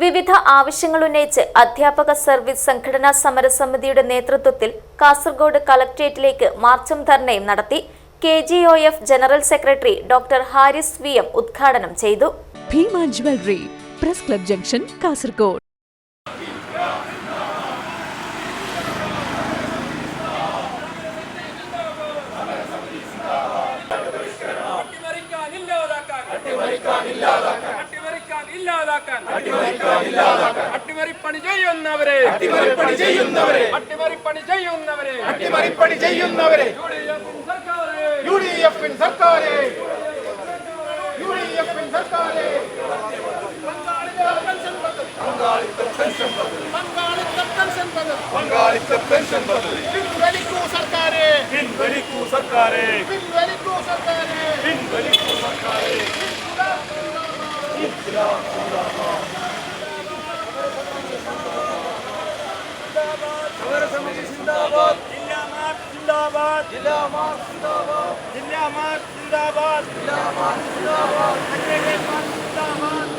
വിവിധ ആവശ്യങ്ങൾ ഉന്നയിച്ച് അധ്യാപക സർവീസ് സംഘടനാ സമരസമിതിയുടെ നേതൃത്വത്തിൽ കാസർഗോഡ് കളക്ടറേറ്റിലേക്ക് മാർച്ചും ധർണയും നടത്തി. KGOF general secretary doctor Haris VM ഉദ്ഘാടനം ചെയ്തു. Bhima jewellery, press club junction, Kasaragod. അട്ടിമറിപ്പണി ചെയ്യുന്നവരെ UDF സർക്കാരെ പങ്കാളിത്ത പെൻഷൻ പദ്ധതി പിൻവലിക്കൂ സർക്കാരെ സമരസമിതി സിന്ദാബാദ്, ജില്ലാ മാർച്ച് സിന്ദാബാദ്, ജില്ലാ മാർച്ച് സിന്ദാബാദ്, ജില്ലാ മാർച്ച് സിന്ദാബാദ്, ജില്ലാ മാർച്ച് സിന്ദാബാദ്, അഡ്വക്കേറ്റ് മാർച്ച് സിന്ദാബാദ്.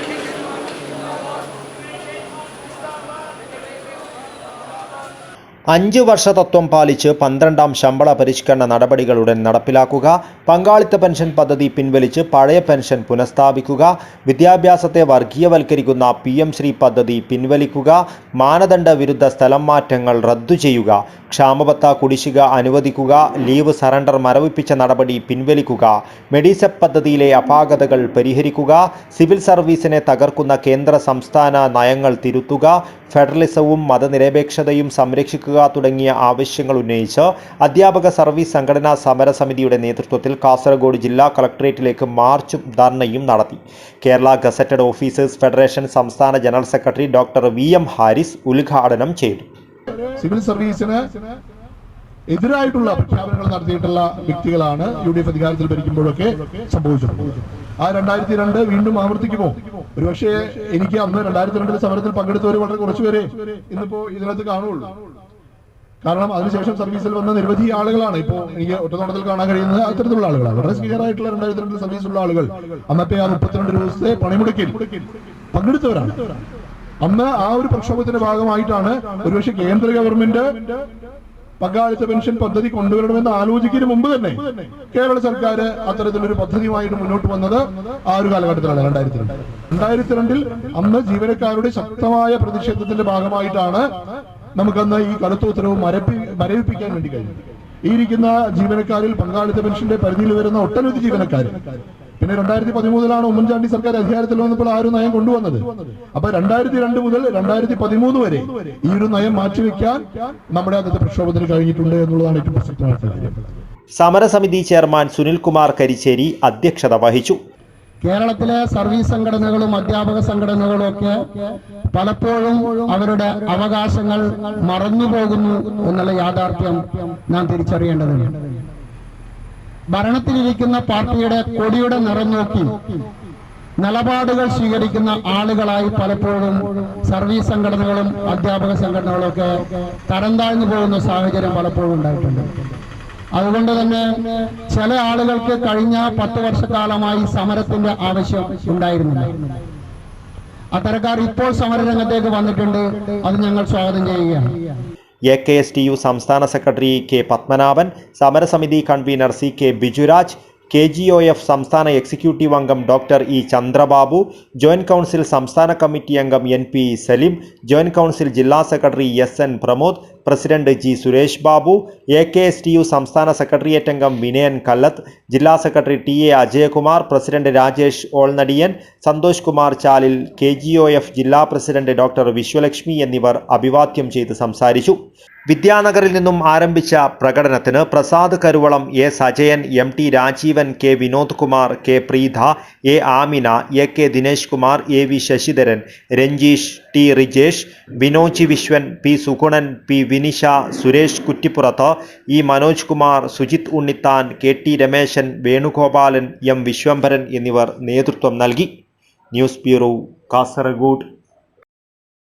5 വർഷ തത്വം പാലിച്ച് 12ാം ശമ്പള പരിഷ്കരണ നടപടികൾ ഉടൻ നടപ്പിലാക്കുക. പങ്കാളിത്ത പെൻഷൻ പദ്ധതി പിൻവലിച്ച് പഴയ പെൻഷൻ പുനഃസ്ഥാപിക്കുക. വിദ്യാഭ്യാസത്തെ വർഗീയവൽക്കരിക്കുന്ന PM ശ്രീ പദ്ധതി പിൻവലിക്കുക. മാനദണ്ഡ വിരുദ്ധ സ്ഥലം മാറ്റങ്ങൾ റദ്ദു ചെയ്യുക. ക്ഷാമബത്ത കുടിശ്ശിക അനുവദിക്കുക. ലീവ് സറണ്ടർ മരവിപ്പിച്ച നടപടി പിൻവലിക്കുക. മെഡിസെപ് പദ്ധതിയിലെ അപാകതകൾ പരിഹരിക്കുക. സിവിൽ സർവീസിനെ തകർക്കുന്ന കേന്ദ്ര സംസ്ഥാന നയങ്ങൾ തിരുത്തുക. ഫെഡറലിസവും മതനിരപേക്ഷതയും സംരക്ഷിക്കുക തുടങ്ങിയ ആവശ്യങ്ങൾ ഉന്നയിച്ച് അധ്യാപക സർവീസ് സംഘടനാ സമരസമിതിയുടെ നേതൃത്വത്തിൽ കാസർഗോഡ് ജില്ലാ കളക്ടറേറ്റിലേക്ക് മാർച്ചും ധർണയും നടത്തി. കേരള ഗസറ്റഡ് ഓഫീസേഴ്സ് ഫെഡറേഷൻ സംസ്ഥാന general secretary doctor VM Haris ഉദ്ഘാടനം ചെയ്തു. സിവിൽ സർവീസിന് എതിരായിട്ടുള്ള പ്രഖ്യാപനങ്ങൾ നടത്തിയിട്ടുള്ള വ്യക്തികളാണ് UDF അധികാരത്തിൽ ഭരിക്കുമ്പോഴൊക്കെ സംഭവിച്ചത്. ആ 2002 വീണ്ടും ആവർത്തിക്കുമോ? ഒരുപക്ഷെ എനിക്ക് അന്ന് 2002 സമരത്തിൽ പങ്കെടുത്തവർ വളരെ കുറച്ചുപേരെ ഇന്നിപ്പോ ഇതിനകത്ത് കാണുള്ളൂ. കാരണം അതിനുശേഷം സർവീസിൽ വന്ന നിരവധി ആളുകളാണ് ഇപ്പോൾ എനിക്ക് ഒറ്റനോട്ടത്തിൽ കാണാൻ കഴിയുന്നത് അത്തരത്തിലുള്ള ആളുകളാണ്. വളരെ സ്നേഹമായിട്ടുള്ള 2002 സർവീസിലുള്ള ആളുകൾ അന്നത്തെ ആ 32 ദിവസത്തെ പണിമുടക്കിൽ പങ്കെടുത്തവരാണ്. അന്ന് ആ ഒരു പ്രക്ഷോഭത്തിന്റെ ഭാഗമായിട്ടാണ് ഒരുപക്ഷെ കേന്ദ്ര ഗവൺമെന്റ് പങ്കാളിത്ത പെൻഷൻ പദ്ധതി കൊണ്ടുവരണമെന്ന് ആലോചിക്കുന്നതിന് മുമ്പ് തന്നെ കേരള സർക്കാർ അത്തരത്തിലൊരു പദ്ധതിയുമായിട്ട് മുന്നോട്ട് വന്നത് ആ ഒരു കാലഘട്ടത്തിലാണ്. 2002 അന്ന് ജീവനക്കാരുടെ ശക്തമായ പ്രതിഷേധത്തിന്റെ ഭാഗമായിട്ടാണ് നമുക്കന്ന് ഈ കടുത്ത ഉത്തരവ് മരവിപ്പിക്കാൻ വേണ്ടി കഴിഞ്ഞു. ഈ ഇരിക്കുന്ന ജീവനക്കാരിൽ പങ്കാളിത്ത പെൻഷന്റെ പരിധിയിൽ വരുന്ന ഒട്ടനവധി ജീവനക്കാർ. പിന്നെ 2013 ഉമ്മൻചാണ്ടി സർക്കാർ അധികാരത്തിൽ വന്നപ്പോൾ ആ ഒരു നയം കൊണ്ടുവന്നത്. അപ്പൊ 2002 മുതൽ 2013 വരെ ഈ ഒരു നയം മാറ്റിവെക്കാൻ നമ്മുടെ അന്നത്തെ പ്രക്ഷോഭത്തിന് കഴിഞ്ഞിട്ടുണ്ട് എന്നുള്ളതാണ് ഏറ്റവും പ്രസക്തമായ കാര്യം. സമരസമിതി ചെയർമാൻ സുനിൽകുമാർ കരിച്ചേരി അധ്യക്ഷത വഹിച്ചു. കേരളത്തിലെ സർവീസ് സംഘടനകളും അധ്യാപക സംഘടനകളും ഒക്കെ പലപ്പോഴും അവരുടെ അവകാശങ്ങൾ മറന്നുപോകുന്നു എന്നുള്ള യാഥാർത്ഥ്യം നാം തിരിച്ചറിയേണ്ടതുണ്ട്. ഭരണത്തിലിരിക്കുന്ന പാർട്ടിയുടെ കൊടിയുടെ നിറം നോക്കി നിലപാടുകൾ സ്വീകരിക്കുന്ന ആളുകളായി പലപ്പോഴും സർവീസ് സംഘടനകളും അധ്യാപക സംഘടനകളും ഒക്കെ തരം താഴ്ന്നു പോകുന്ന സാഹചര്യം പലപ്പോഴും ഉണ്ടായിട്ടുണ്ട്. അതുകൊണ്ട് തന്നെ ചില ആളുകൾക്ക് കഴിഞ്ഞ 10 വർഷക്കാലമായി സമരത്തിന്റെ ആവശ്യം ഉണ്ടായിരുന്നില്ല. അത്തരക്കാർ ഇപ്പോൾ സമരരംഗത്തേക്ക് വന്നിട്ടുണ്ട്. അത് ഞങ്ങൾ സ്വാഗതം ചെയ്യുകയാണ്. AKSTU സംസ്ഥാന സെക്രട്ടറി K പത്മനാഭൻ, സമരസമിതി കൺവീനർ CK ബിജുരാജ്, KGOF സംസ്ഥാന എക്സിക്യൂട്ടീവ് അംഗം doctor E Chandrababu, joint council സംസ്ഥാന കമ്മിറ്റി അംഗം NP സലീം, ജോയിന്റ് കൗൺസിൽ ജില്ലാ secretary SN Pramod, president G Suresh Babu, AKSTU സംസ്ഥാന സെക്രട്ടേറിയറ്റ് അംഗം വിനയൻ കല്ലത്ത്, ജില്ലാ secretary TA Ajayakumar, president Rajesh Olnadiyan, Santhosh Kumar Chalil, KGOF ജില്ലാ പ്രസിഡന്റ് ഡോക്ടർ വിശ്വലക്ഷ്മി എന്നിവർ അഭിവാദ്യം ചെയ്ത് സംസാരിച്ചു. വിദ്യാനഗറിൽ നിന്നും ആരംഭിച്ച പ്രകടനത്തിന് Prasad Karuvalam, A Sajayan, MT Rajeevan, K Vinod Kumar, K Preetha, A Amina, AK Dinesh Kumar, AV Sasidharan, Ranjeesh, T Rijesh, Vinoj Viswan, P Sugunan, P Vinisha, Suresh കുറ്റിപ്പുറത്ത്, E Manoj Kumar, Sujith Unnithan, KT Rameshan, Venugopalan, M Vishwambharan എന്നിവർ നേതൃത്വം നൽകി. News bureau, Kasaragod.